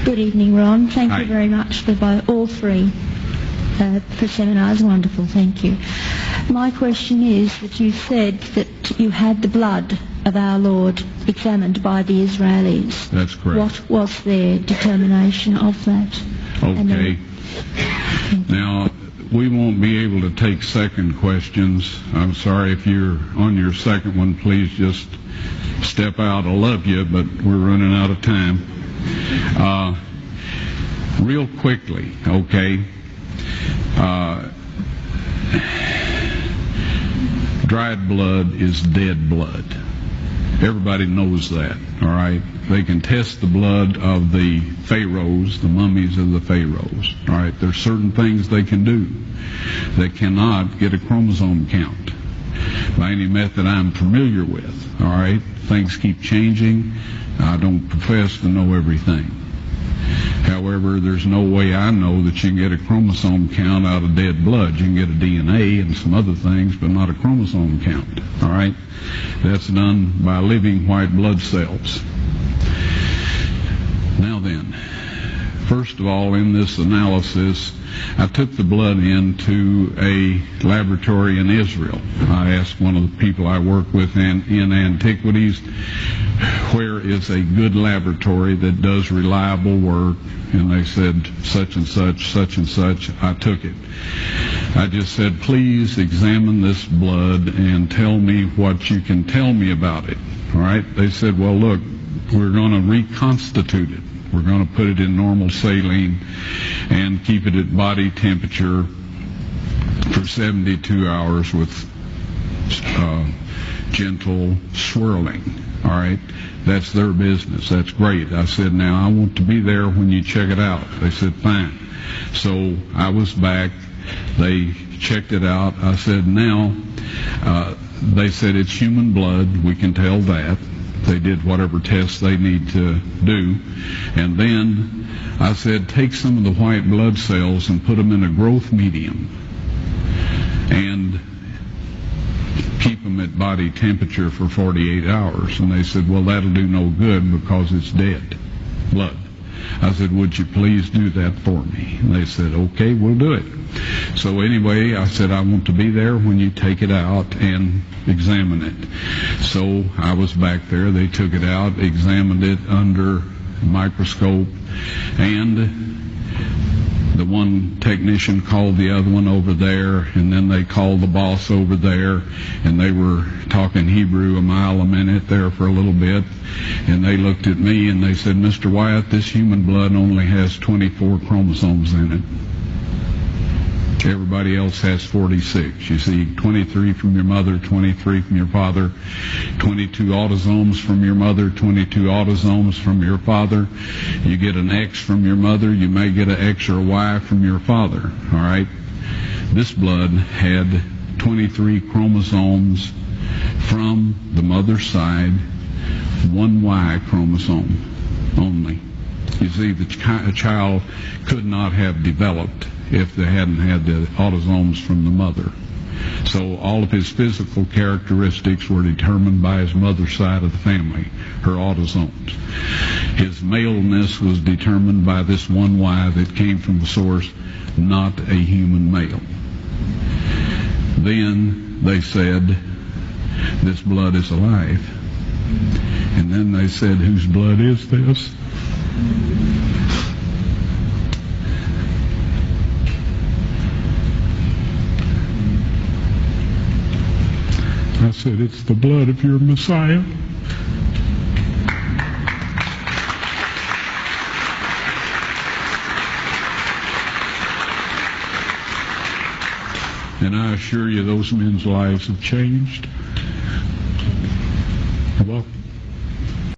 Good evening, Ron. Thank Hi. you very much for all three for seminars. Wonderful, thank you. My question is that you said that you had the blood of our Lord examined by the Israelis. That's correct. What was their determination of that? Okay. Now, we won't be able to take second questions. I'm sorry if you're on your second one, please just step out. I love you, but we're running out of time. Real quickly, okay. Dried blood is dead blood. Everybody knows that, all right? They can test the blood of the pharaohs, the mummies of the pharaohs, all right? There's certain things they can do. They cannot get a chromosome count by any method I'm familiar with, all right? Things keep changing. I don't profess to know everything. However, there's no way I know that you can get a chromosome count out of dead blood. You can get a DNA and some other things, but not a chromosome count, all right? That's done by living white blood cells. Now then, first of all, in this analysis, I took the blood into a laboratory in Israel. I asked one of the people I work with in antiquities, where is a good laboratory that does reliable work? And they said, such and such, such and such. I took it. I just said, please examine this blood and tell me what you can tell me about it. All right? They said, well, look, we're going to reconstitute it. We're going to put it in normal saline and keep it at body temperature for 72 hours with gentle swirling. All right? That's their business. That's great. I said, now I want to be there when you check it out. They said, fine. So I was back. They checked it out. I said, now, they said it's human blood. We can tell that. They did whatever tests they need to do. And then I said, take some of the white blood cells and put them in a growth medium and keep them at body temperature for 48 hours. And they said, well, that'll do no good because it's dead blood. I said, would you please do that for me? And they said, okay, we'll do it. So anyway, I said, I want to be there when you take it out and examine it. So I was back there. They took it out, examined it under a microscope, and the one technician called the other one over there, and then they called the boss over there, and they were talking Hebrew a mile a minute there for a little bit, and they looked at me and they said, Mr. Wyatt, this human blood only has 24 chromosomes in it. Everybody else has 46. You see, 23 from your mother, 23 from your father, 22 autosomes from your mother, 22 autosomes from your father. You get an X from your mother, you may get an X or a Y from your father, all right? This blood had 23 chromosomes from the mother's side, one Y chromosome only. You see, a child could not have developed if they hadn't had the autosomes from the mother. So all of his physical characteristics were determined by his mother's side of the family, her autosomes. His maleness was determined by this one Y that came from the source, not a human male. Then they said, this blood is alive. And then they said, whose blood is this? I said, it's the blood of your Messiah. And I assure you those men's lives have changed. You're welcome.